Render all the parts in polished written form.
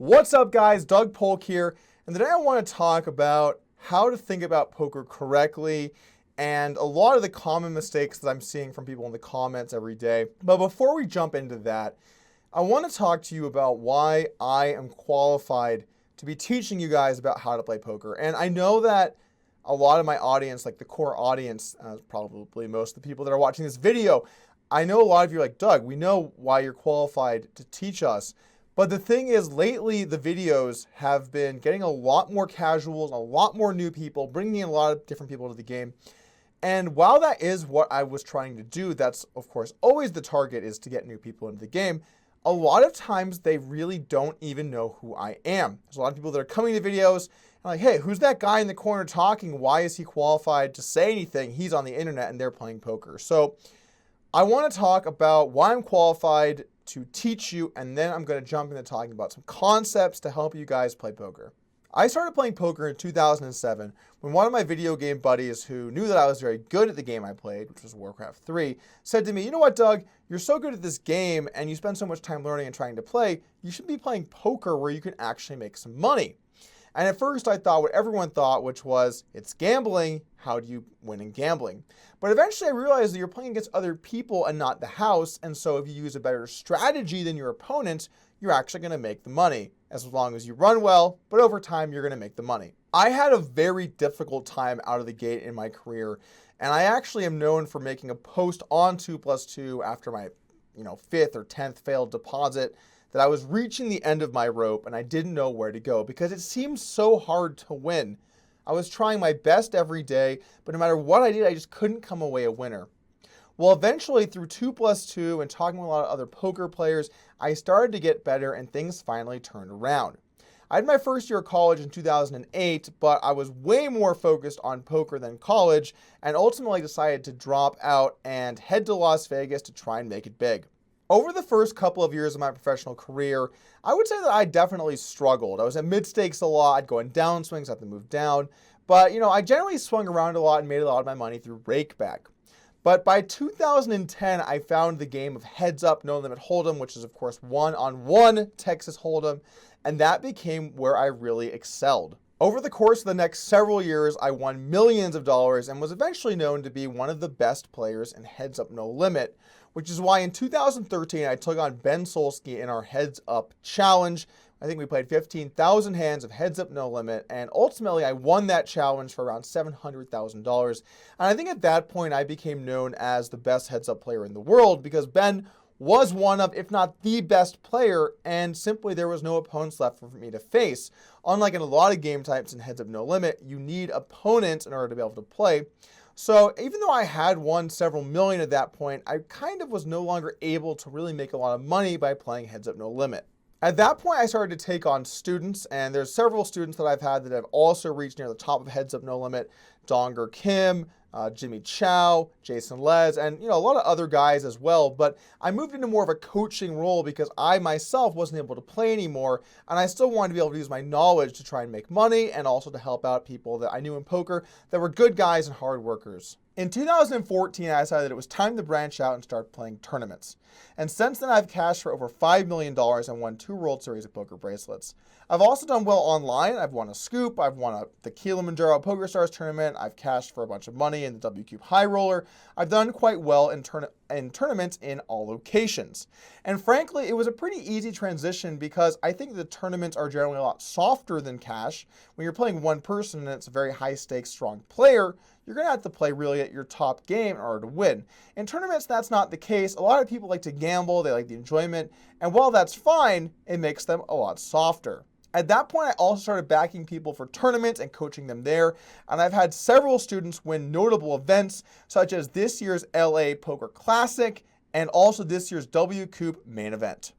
What's up, guys? Doug Polk here, and today I want to talk about how to think about poker correctly and a lot of the common mistakes that I'm seeing from people in the comments every day. But before we jump into that, I want to talk to you about why I am qualified to be teaching you guys about how to play poker. And I know that a lot of my audience, like the core audience, probably most of the people that are watching this video, I know a lot of you are like, Doug, we know why you're qualified to teach us. But the thing is, lately, the videos have been getting a lot more casuals, a lot more new people, bringing in a lot of different people to the game. And while that is what I was trying to do, that's, of course, always the target, is to get new people into the game. A lot of times, they really don't even know who I am. There's a lot of people that are coming to videos and like, hey, who's that guy in the corner talking? Why is he qualified to say anything? He's on the internet and they're playing poker. So I want to talk about why I'm qualified to teach you, and then I'm going to jump into talking about some concepts to help you guys play poker. I started playing poker in 2007 when one of my video game buddies, who knew that I was very good at the game I played, which was Warcraft 3, said to me, you know what, Doug, you're so good at this game and you spend so much time learning and trying to play, you should be playing poker where you can actually make some money. And at first I thought what everyone thought, which was, it's gambling, how do you win in gambling? But eventually I realized that you're playing against other people and not the house, and so if you use a better strategy than your opponent, you're actually going to make the money, as long as you run well, but over time you're going to make the money. I had a very difficult time out of the gate in my career, and I actually am known for making a post on 2+2 after my 5th or 10th failed deposit, that I was reaching the end of my rope and I didn't know where to go because it seemed so hard to win. I was trying my best every day, but no matter what I did, I just couldn't come away a winner. Well, eventually through 2+2 and talking with a lot of other poker players, I started to get better and things finally turned around. I had my first year of college in 2008, but I was way more focused on poker than college and ultimately decided to drop out and head to Las Vegas to try and make it big. Over the first couple of years of my professional career, I would say that I definitely struggled. I was at mid-stakes a lot, I'd go in downswings, I'd have to move down. But, I generally swung around a lot and made a lot of my money through rakeback. But by 2010, I found the game of heads up, no limit hold'em, which is, of course, one-on-one Texas hold'em, and that became where I really excelled. Over the course of the next several years, I won millions of dollars and was eventually known to be one of the best players in heads up no limit, which is why in 2013 I took on Ben Solsky in our heads up challenge. I think we played 15,000 hands of heads up no limit, and ultimately I won that challenge for around $700,000. And I think at that point I became known as the best heads up player in the world because Ben was one of, if not the best player, and simply there was no opponents left for me to face. Unlike in a lot of game types in heads up no limit, you need opponents in order to be able to play. So even though I had won several million at that point, I kind of was no longer able to really make a lot of money by playing heads up no limit. At that point, I started to take on students, and there's several students that I've had that have also reached near the top of heads up no limit. Donger Kim, Jimmy Chow, Jason Les, and a lot of other guys as well. But I moved into more of a coaching role because I myself wasn't able to play anymore, and I still wanted to be able to use my knowledge to try and make money and also to help out people that I knew in poker that were good guys and hard workers. In 2014, I decided that it was time to branch out and start playing tournaments. And since then, I've cashed for over $5 million and won 2 World Series of Poker bracelets. I've also done well online. I've won a Scoop, I've won the Kilimanjaro Poker Stars tournament, I've cashed for a bunch of money in the W Cube High Roller. I've done quite well in tournaments in all locations. And frankly, it was a pretty easy transition because I think the tournaments are generally a lot softer than cash. When you're playing one person and it's a very high stakes, strong player, you're going to have to play really at your top game in order to win. In tournaments, that's not the case. A lot of people like to gamble, they like the enjoyment, and while that's fine, it makes them a lot softer. At that point, I also started backing people for tournaments and coaching them there, and I've had several students win notable events, such as this year's LA Poker Classic, and also this year's W Cube main event.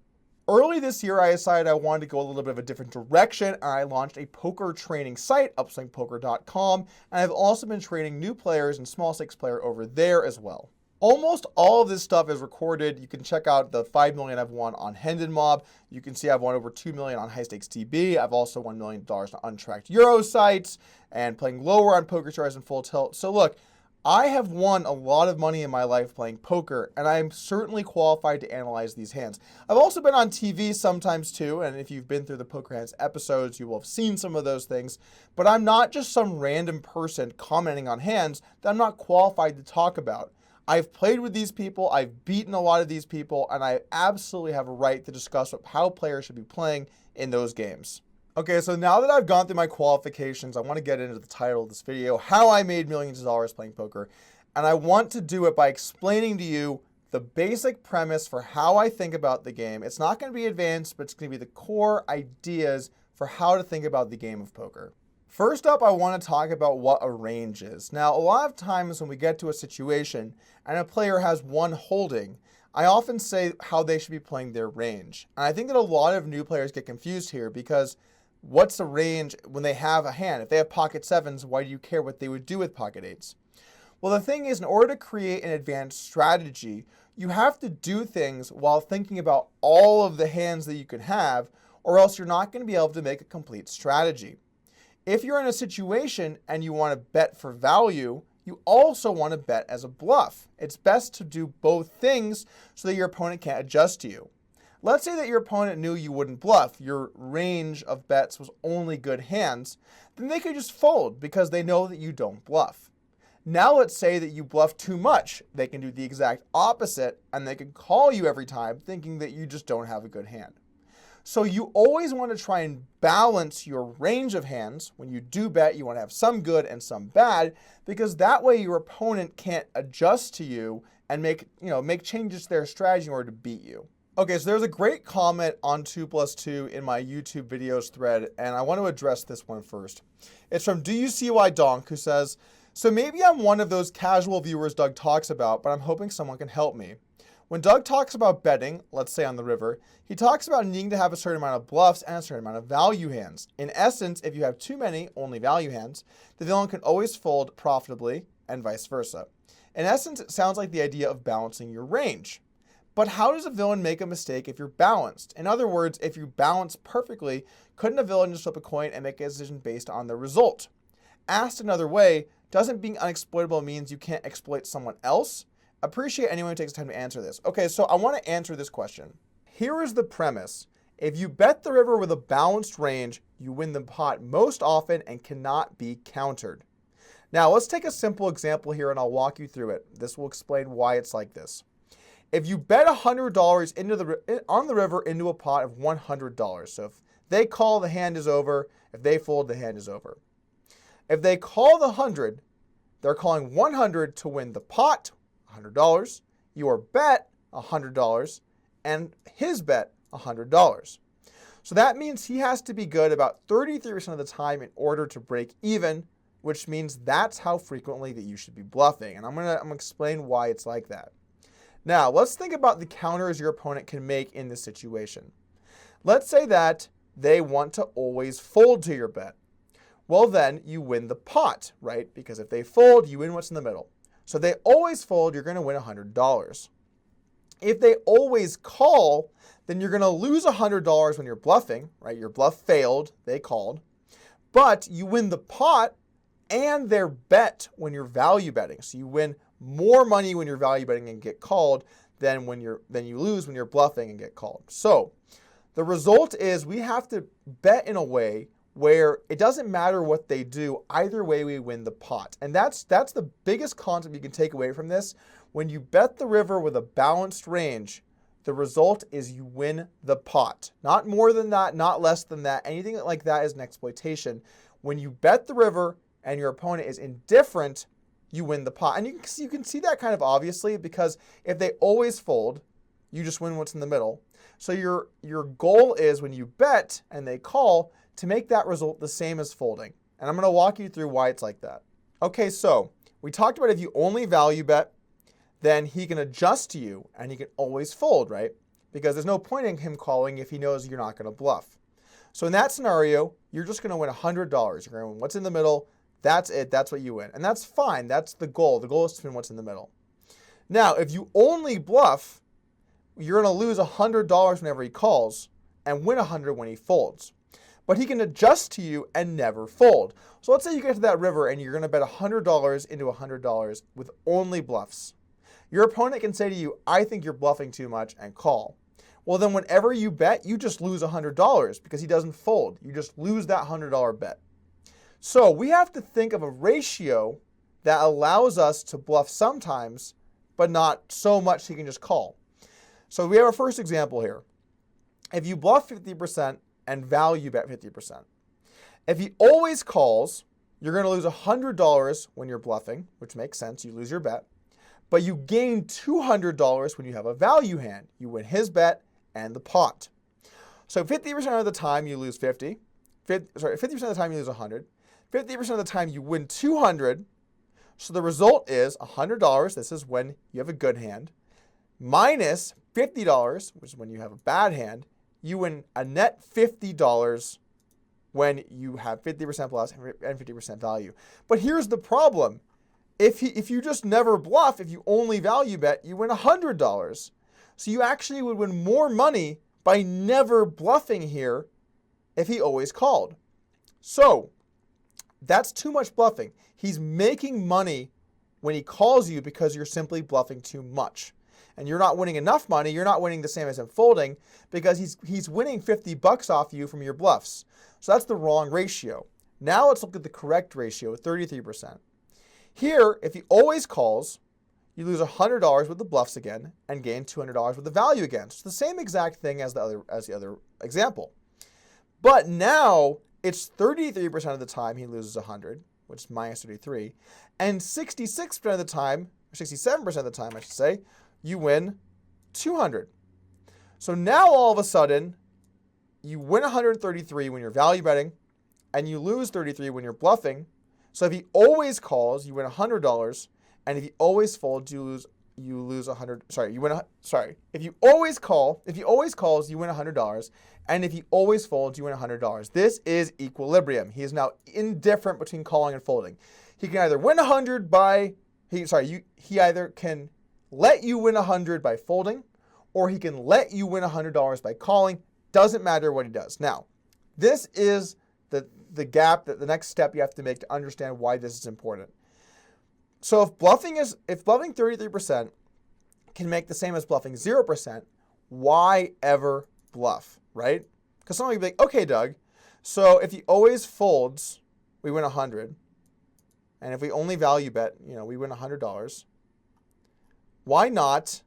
Early this year, I decided I wanted to go a little bit of a different direction, and I launched a poker training site, upswingpoker.com, and I've also been training new players and small stakes player over there as well. Almost all of this stuff is recorded. You can check out the $5 million I've won on Hendon Mob. You can see I've won over $2 million on High Stakes TB. I've also won $1 million on untracked Euro sites and playing lower on Poker Stars and Full Tilt. So look, I have won a lot of money in my life playing poker, and I am certainly qualified to analyze these hands. I've also been on TV sometimes too, and if you've been through the Poker Hands episodes, you will have seen some of those things. But I'm not just some random person commenting on hands that I'm not qualified to talk about. I've played with these people, I've beaten a lot of these people, and I absolutely have a right to discuss how players should be playing in those games. Okay, so now that I've gone through my qualifications, I want to get into the title of this video, how I made millions of dollars playing poker. And I want to do it by explaining to you the basic premise for how I think about the game. It's not going to be advanced, but it's going to be the core ideas for how to think about the game of poker. First up, I want to talk about what a range is. Now, a lot of times when we get to a situation and a player has one holding, I often say how they should be playing their range. And I think that a lot of new players get confused here because what's the range when they have a hand? If they have pocket sevens, why do you care what they would do with pocket eights? Well, the thing is, in order to create an advanced strategy, you have to do things while thinking about all of the hands that you could have, or else you're not going to be able to make a complete strategy. If you're in a situation and you want to bet for value, you also want to bet as a bluff. It's best to do both things so that your opponent can't adjust to you. Let's say that your opponent knew you wouldn't bluff, your range of bets was only good hands, then they could just fold because they know that you don't bluff. Now let's say that you bluff too much. They can do the exact opposite and they can call you every time thinking that you just don't have a good hand. So you always want to try and balance your range of hands. When you do bet, you want to have some good and some bad because that way your opponent can't adjust to you and make changes to their strategy in order to beat you. Okay, so there's a great comment on 2+2 in my YouTube videos thread, and I want to address this one first. It's from Do You See Why Donk, who says, so maybe I'm one of those casual viewers Doug talks about, but I'm hoping someone can help me. When Doug talks about betting, let's say on the river, he talks about needing to have a certain amount of bluffs and a certain amount of value hands. In essence, if you have too many, only value hands, the villain can always fold profitably and vice versa. In essence, it sounds like the idea of balancing your range. But how does a villain make a mistake if you're balanced? In other words, if you balance perfectly, couldn't a villain just flip a coin and make a decision based on the result? Asked another way, doesn't being unexploitable means you can't exploit someone else? Appreciate anyone who takes time to answer this. Okay, so I want to answer this question. Here is the premise. If you bet the river with a balanced range, you win the pot most often and cannot be countered. Now, let's take a simple example here and I'll walk you through it. This will explain why it's like this. If you bet $100 on the river into a pot of $100, so if they call, the hand is over. If they fold, the hand is over. If they call the 100, they're calling 100 to win the pot, $100, your bet, $100, and his bet, $100. So that means he has to be good about 33% of the time in order to break even, which means that's how frequently that you should be bluffing. And I'm gonna explain why it's like that. Now, let's think about the counters your opponent can make in this situation. Let's say that they want to always fold to your bet. Well, then you win the pot, right? Because if they fold, you win what's in the middle. So they always fold, you're going to win $100. If they always call, then you're going to lose $100 when you're bluffing, right? Your bluff failed, they called. But you win the pot and their bet when you're value betting. So you win more money when you're value betting and get called than you lose when you're bluffing and get called. So the result is we have to bet in a way where it doesn't matter what they do, either way we win the pot. And that's the biggest concept you can take away from this. When you bet the river with a balanced range, the result is you win the pot. Not more than that, not less than that. Anything like that is an exploitation. When you bet the river and your opponent is indifferent, you win the pot. And you can see that kind of obviously because if they always fold, you just win what's in the middle. So your goal is when you bet and they call to make that result the same as folding. And I'm going to walk you through why it's like that. Okay, so we talked about if you only value bet, then he can adjust to you and he can always fold, right? Because there's no point in him calling if he knows you're not going to bluff. So in that scenario, you're just going to win $100. You're going to win what's in the middle. That's it. That's what you win. And that's fine. That's the goal. The goal is to win what's in the middle. Now, if you only bluff, you're going to lose $100 whenever he calls and win $100 when he folds. but he can adjust to you and never fold. So let's say you get to that river and you're going to bet $100 into $100 with only bluffs. Your opponent can say to you, I think you're bluffing too much, and call. Well, then whenever you bet, you just lose $100 because he doesn't fold. You just lose that $100 bet. So we have to think of a ratio that allows us to bluff sometimes, but not so much he can just call. So we have our first example here. If you bluff 50% and value bet 50%, if he always calls, you're going to lose $100 when you're bluffing, which makes sense. You lose your bet. But you gain $200 when you have a value hand. You win his bet and the pot. So 50% of the time you lose 50. 50% of the time you lose 100. 50% of the time you win 200. So the result is $100. This is when you have a good hand. Minus $50, which is when you have a bad hand. You win a net $50 when you have 50% plus and 50% value. But here's the problem. If you just never bluff, if you only value bet, you win $100. So you actually would win more money by never bluffing here if he always called. So that's too much bluffing. He's making money when he calls you because you're simply bluffing too much. And you're not winning enough money. You're not winning the same as him folding because he's winning $50 off you from your bluffs. So that's the wrong ratio. Now let's look at the correct ratio, 33%. Here, if he always calls, you lose $100 with the bluffs again and gain $200 with the value again. So it's the same exact thing as the other example. But now it's 33% of the time he loses 100, which is minus 33, and 66% of the time, or 67% of the time I should say, you win 200. So now all of a sudden, you win 133 when you're value betting, and you lose 33 when you're bluffing. So if he always calls, you win $100, and if he always folds, you lose 100. Sorry, you win. If you always calls, you win $100, and if he always folds, you win $100. This is equilibrium. He is now indifferent between calling and folding. He can either win 100 by he either can let you win 100 by folding, or he can let you win $100 by calling. Doesn't matter what he does. Now, this is the gap, that the next step you have to make to understand why this is important. So if bluffing 33% can make the same as bluffing 0%, why ever bluff, right? Because someone would be like, okay, Doug, so if he always folds, we win 100. And if we only value bet, we win $100. Why not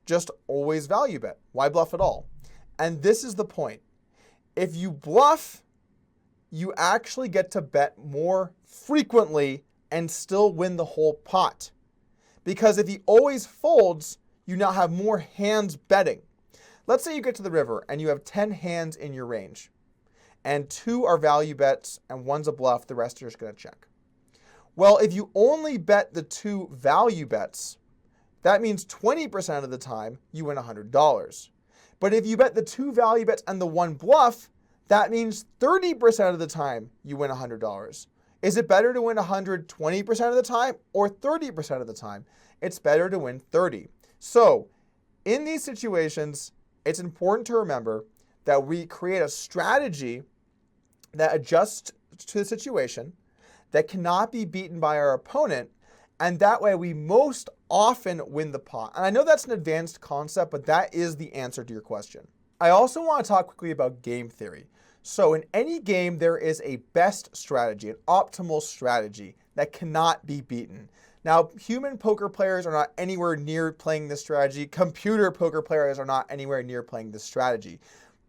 just always value bet? Why bluff at all? And this is the point. If you bluff, you actually get to bet more frequently and still win the whole pot. Because if he always folds, you now have more hands betting. Let's say you get to the river and you have 10 hands in your range, and 2 are value bets and 1's a bluff, the rest are just going to check. Well, if you only bet the 2 value bets, that means 20% of the time you win $100. But if you bet the 2 value bets and the 1 bluff, that means 30% of the time you win $100. Is it better to win 120% of the time or 30% of the time? It's better to win 30. So in these situations, it's important to remember that we create a strategy that adjusts to the situation, that cannot be beaten by our opponent, and that way we most often win the pot. And I know that's an advanced concept, but that is the answer to your question. I also want to talk quickly about game theory. So in any game, there is a best strategy, an optimal strategy that cannot be beaten. Now, human poker players are not anywhere near playing this strategy. Computer poker players are not anywhere near playing this strategy.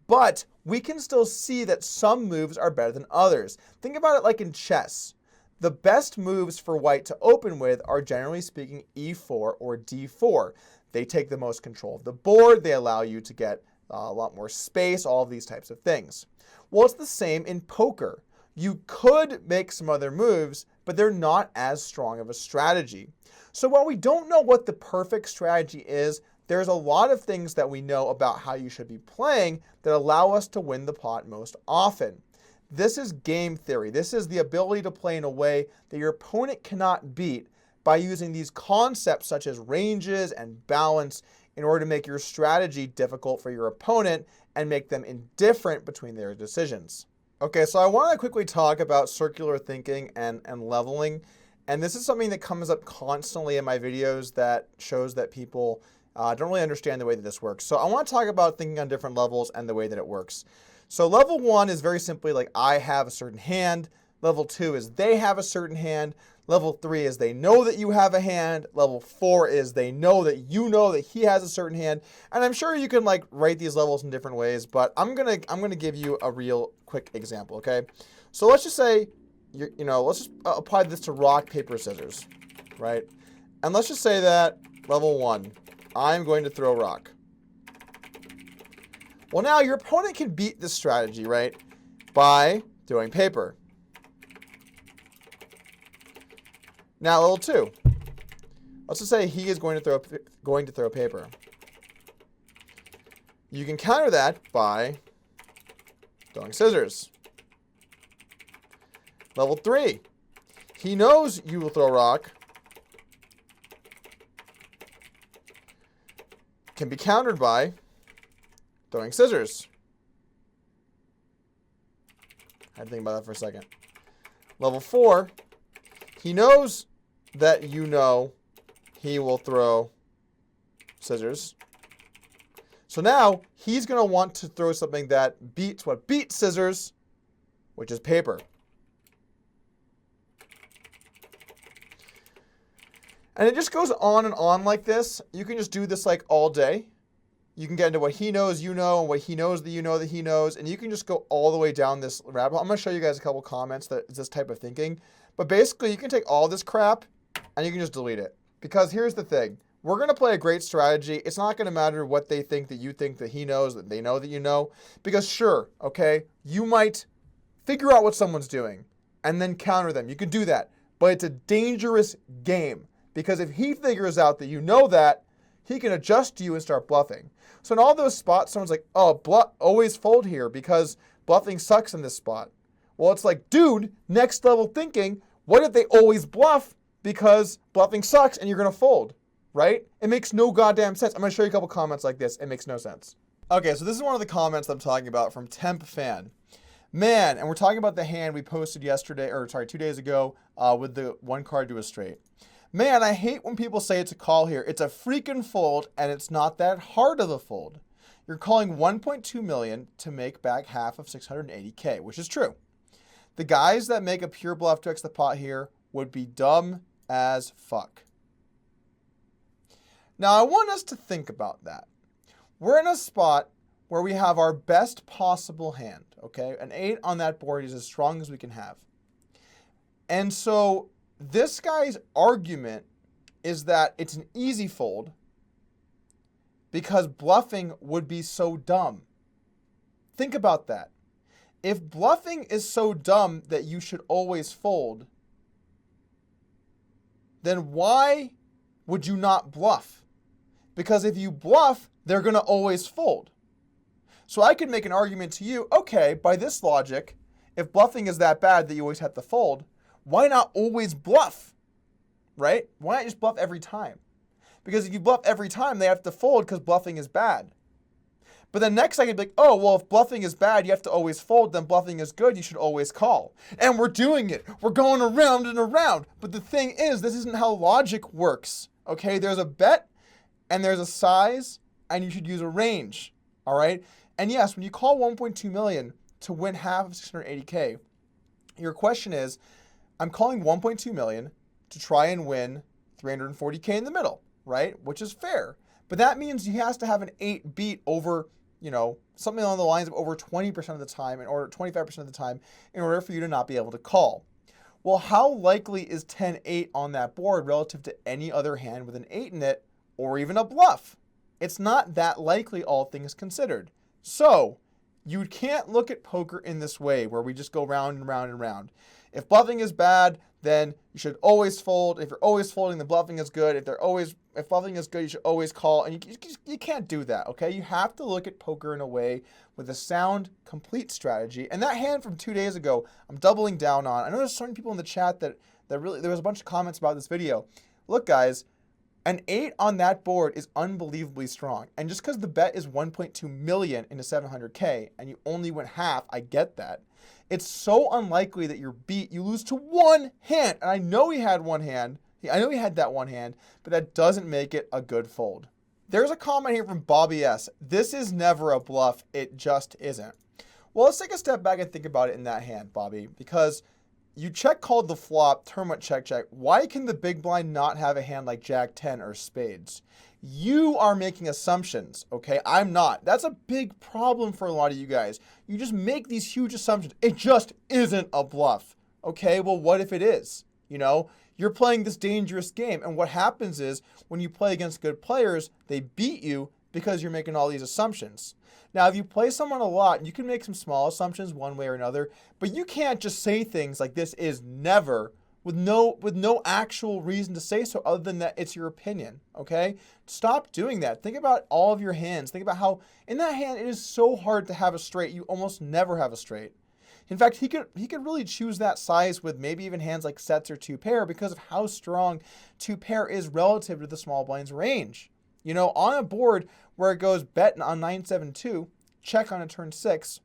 But we can still see that some moves are better than others. Think about it like in chess. The best moves for white to open with are, generally speaking, e4 or d4. They take the most control of the board. They allow you to get a lot more space, all of these types of things. Well, it's the same in poker. You could make some other moves, but they're not as strong of a strategy. So while we don't know what the perfect strategy is, there's a lot of things that we know about how you should be playing that allow us to win the pot most often. This is game theory. This is the ability to play in a way that your opponent cannot beat by using these concepts such as ranges and balance in order to make your strategy difficult for your opponent and make them indifferent between their decisions. Okay, so I want to quickly talk about circular thinking and leveling. And this is something that comes up constantly in my videos that shows that people don't really understand the way that this works. So I want to talk about thinking on different levels and the way that it works. So level 1 is very simply like I have a certain hand. Level 2 is they have a certain hand. Level 3 is they know that you have a hand. Level 4 is they know that you know that he has a certain hand. And I'm sure you can like write these levels in different ways, but I'm gonna give you a real quick example, okay? So let's just say let's just apply this to rock, paper, scissors, right? And let's just say that level 1, I'm going to throw rock. Well, now your opponent can beat this strategy, right? By throwing paper. Now, level 2. Let's just say he is going to throw paper. You can counter that by throwing scissors. Level 3. He knows you will throw rock. Can be countered by throwing scissors. I had to think about that for a second. Level 4. He knows that you know he will throw scissors. So now he's going to want to throw something that beats what beats scissors, which is paper. And it just goes on and on like this. You can just do this like all day. You can get into what he knows you know, and what he knows that you know that he knows, and you can just go all the way down this rabbit hole. I'm going to show you guys a couple comments that is this type of thinking. But basically, you can take all this crap and you can just delete it. Because here's the thing. We're going to play a great strategy. It's not going to matter what they think that you think that he knows, that they know that you know. Because sure, okay, you might figure out what someone's doing and then counter them. You can do that. But it's a dangerous game. Because if he figures out that you know that, he can adjust to you and start bluffing. So in all those spots, someone's like, oh, always fold here because bluffing sucks in this spot. Well, it's like, dude, next level thinking, what if they always bluff because bluffing sucks and you're going to fold, right? It makes no goddamn sense. I'm going to show you a couple comments like this. It makes no sense. Okay, so this is one of the comments I'm talking about from Temp Fan. Man, and we're talking about the hand we posted 2 days ago with the one card to a straight. Man, I hate when people say it's a call here. It's a freaking fold, and it's not that hard of a fold. You're calling 1.2 million to make back half of 680K, which is true. The guys that make a pure bluff to X the pot here would be dumb as fuck. Now, I want us to think about that. We're in a spot where we have our best possible hand, okay? An 8 on that board is as strong as we can have. And so this guy's argument is that it's an easy fold because bluffing would be so dumb. Think about that. If bluffing is so dumb that you should always fold, then why would you not bluff? Because if you bluff, they're going to always fold. So I could make an argument to you, okay, by this logic, if bluffing is that bad that you always have to fold, why not always bluff, right? Why not just bluff every time? Because if you bluff every time, they have to fold because bluffing is bad. But then next I could be like, oh, well, if bluffing is bad, you have to always fold, then bluffing is good, you should always call. And we're doing it. We're going around and around. But the thing is, this isn't how logic works, okay? There's a bet and there's a size, and you should use a range, all right? And yes, when you call 1.2 million to win half of 680K, your question is, I'm calling 1.2 million to try and win 340K in the middle, right? Which is fair. But that means he has to have an 8 beat over, something along the lines of over 20% of the time, 25% of the time, in order for you to not be able to call. Well, how likely is 10-8 on that board relative to any other hand with an 8 in it, or even a bluff? It's not that likely, all things considered. So, you can't look at poker in this way, where we just go round and round and round. If bluffing is bad, then you should always fold. If you're always folding, then bluffing is good. If bluffing is good, you should always call. And you can't do that, okay? You have to look at poker in a way with a sound, complete strategy. And that hand from 2 days ago, I'm doubling down on. I know there's so many people in the chat that really, there was a bunch of comments about this video. Look, guys, An 8 on that board is unbelievably strong. And just because the bet is 1.2 million into 700K and you only win half, I get that. It's so unlikely that you're beat. You lose to one hand. And I know he had one hand. I know he had that one hand, but that doesn't make it a good fold. There's a comment here from Bobby S. This is never a bluff. It just isn't. Well, let's take a step back and think about it in that hand, Bobby, because you check called the flop, turn went check, check. Why can the big blind not have a hand like Jack 10 or spades? You are making assumptions, okay? I'm not. That's a big problem for a lot of you guys. You just make these huge assumptions. It just isn't a bluff, okay? Well, what if it is? You know, you're playing this dangerous game, and what happens is when you play against good players, they beat you because you're making all these assumptions. Now, if you play someone a lot, you can make some small assumptions one way or another, but you can't just say things like this is never with no actual reason to say so other than that it's your opinion, okay? Stop doing that. Think about all of your hands. Think about how in that hand it is so hard to have a straight. You almost never have a straight. In fact, he could really choose that size with maybe even hands like sets or two pair because of how strong two pair is relative to the small blind's range. You know, on a board where it goes bet on 9-7-2, check on a turn 6,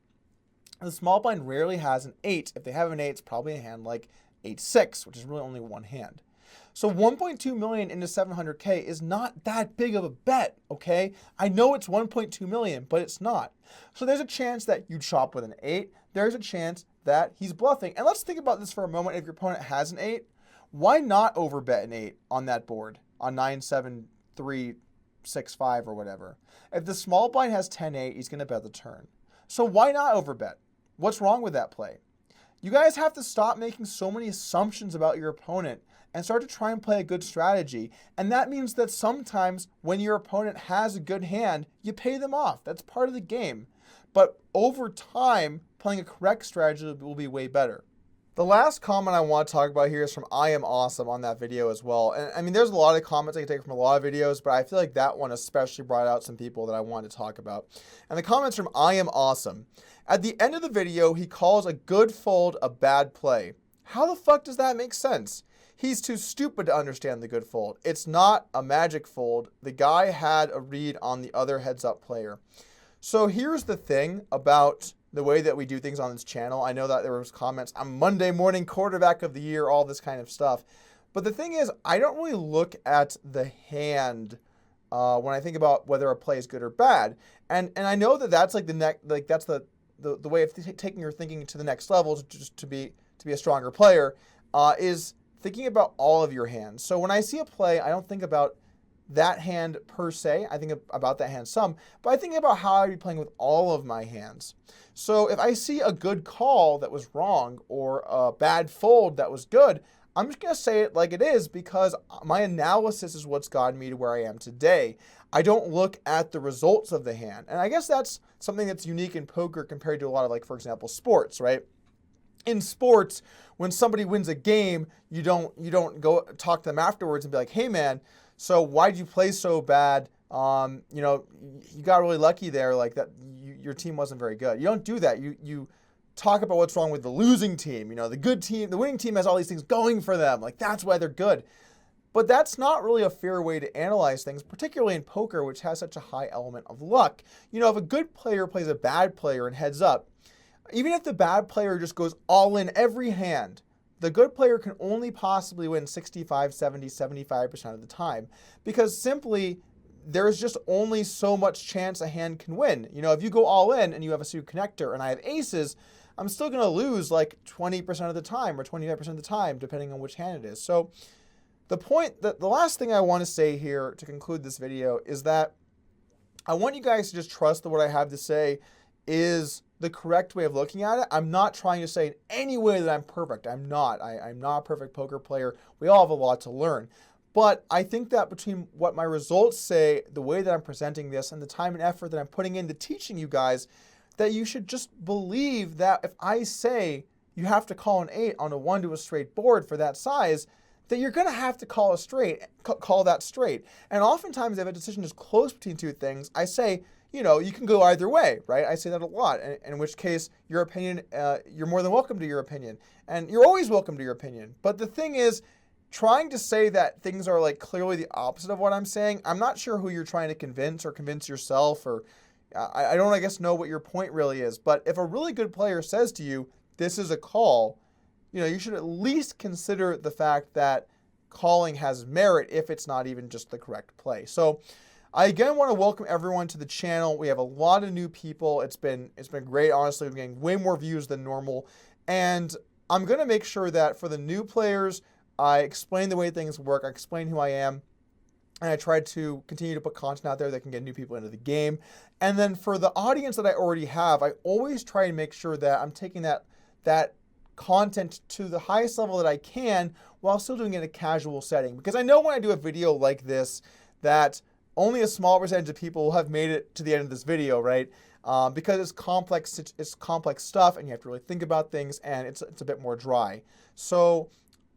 the small blind rarely has an 8. If they have an 8, it's probably a hand like 8-6, which is really only one hand. So 1.2 million into 700K is not that big of a bet, okay? I know it's 1.2 million, but it's not. So there's a chance that you chop with an 8. There's a chance that he's bluffing. And let's think about this for a moment. If your opponent has an 8, why not overbet an 8 on that board on 9-7-3, 6-5 or whatever? If the small blind has 10-8, he's going to bet the turn. So why not overbet? What's wrong with that play? You guys have to stop making so many assumptions about your opponent and start to try and play a good strategy. And that means that sometimes when your opponent has a good hand, you pay them off. That's part of the game. But over time, playing a correct strategy will be way better. The last comment I want to talk about here is from I Am Awesome on that video as well. And I mean, there's a lot of comments I can take from a lot of videos, but I feel like that one especially brought out some people that I wanted to talk about. And the comment's from I Am Awesome. At the end of the video, he calls a good fold a bad play. How the fuck does that make sense? He's too stupid to understand the good fold. It's not a magic fold. The guy had a read on the other heads-up player. So here's the thing about the way that we do things on this channel. I know that there was comments, I'm Monday morning quarterback of the year, all this kind of stuff. But the thing is, I don't really look at the hand when I think about whether a play is good or bad. And I know that that's like that's the way of taking your thinking to the next level to be a stronger player is thinking about all of your hands. So when I see a play, I don't think about that hand per se. I think about that hand some, but I think about how I'd be playing with all of my hands. So if I see a good call that was wrong or a bad fold that was good, I'm just going to say it like it is because my analysis is what's gotten me to where I am today. I don't look at the results of the hand. And I guess that's something that's unique in poker compared to a lot of, like, for example, sports, right? In sports, when somebody wins a game, you don't go talk to them afterwards and be like, hey man, so why'd you play so bad? You know, you got really lucky there, like that your team wasn't very good. You don't do that. You talk about what's wrong with the losing team. You know, the good team, the winning team has all these things going for them. Like that's why they're good. But that's not really a fair way to analyze things, particularly in poker, which has such a high element of luck. You know, if a good player plays a bad player and heads up, even if the bad player just goes all in every hand, the good player can only possibly win 65, 70, 75% of the time because simply there's just only so much chance a hand can win. You know, if you go all in and you have a suit connector and I have aces, I'm still going to lose like 20% of the time or 25% of the time, depending on which hand it is. So the last thing I want to say here to conclude this video is that I want you guys to just trust that what I have to say is the correct way of looking at it. I'm not trying to say in any way that I'm perfect. I'm not. I'm not a perfect poker player. We all have a lot to learn. But I think that between what my results say, the way that I'm presenting this, and the time and effort that I'm putting into teaching you guys, that you should just believe that if I say you have to call an 8 on a 1 to a straight board for that size, that you're going to have to call that straight. And oftentimes if a decision is close between two things, I say, you know, you can go either way, right? I say that a lot, and in which case your opinion, you're more than welcome to your opinion. And you're always welcome to your opinion. But the thing is, trying to say that things are like clearly the opposite of what I'm saying, I'm not sure who you're trying to convince or convince yourself, or I don't, I guess, know what your point really is. But if a really good player says to you, this is a call, you should at least consider the fact that calling has merit if it's not even just the correct play. So I again want to welcome everyone to the channel. We have a lot of new people. It's been great, honestly. We're getting way more views than normal. And I'm going to make sure that for the new players, I explain the way things work. I explain who I am. And I try to continue to put content out there that can get new people into the game. And then for the audience that I already have, I always try and make sure that I'm taking that content to the highest level that I can while still doing it in a casual setting. Because I know when I do a video like this that only a small percentage of people will have made it to the end of this video, right? Because it's complex stuff and you have to really think about things, and it's a bit more dry. So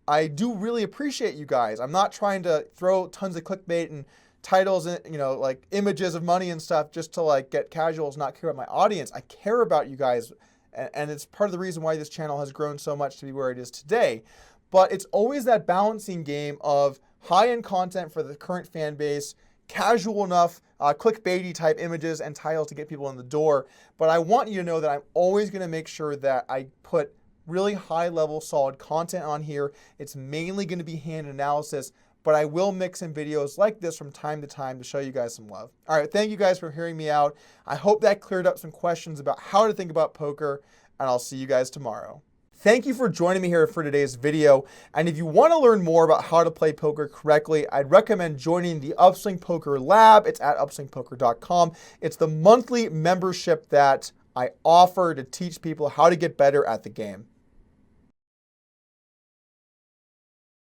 I do really appreciate you guys. I'm not trying to throw tons of clickbait and titles and, like images of money and stuff just to like get casuals, not care about my audience. I care about you guys, and it's part of the reason why this channel has grown so much to be where it is today. But it's always that balancing game of high-end content for the current fan base, casual enough, clickbaity type images and titles to get people in the door. But I want you to know that I'm always going to make sure that I put really high-level, solid content on here. It's mainly going to be hand analysis, but I will mix in videos like this from time to time to show you guys some love. All right, thank you guys for hearing me out. I hope that cleared up some questions about how to think about poker, and I'll see you guys tomorrow. Thank you for joining me here for today's video. And if you want to learn more about how to play poker correctly, I'd recommend joining the Upswing Poker Lab. It's at upswingpoker.com. It's the monthly membership that I offer to teach people how to get better at the game.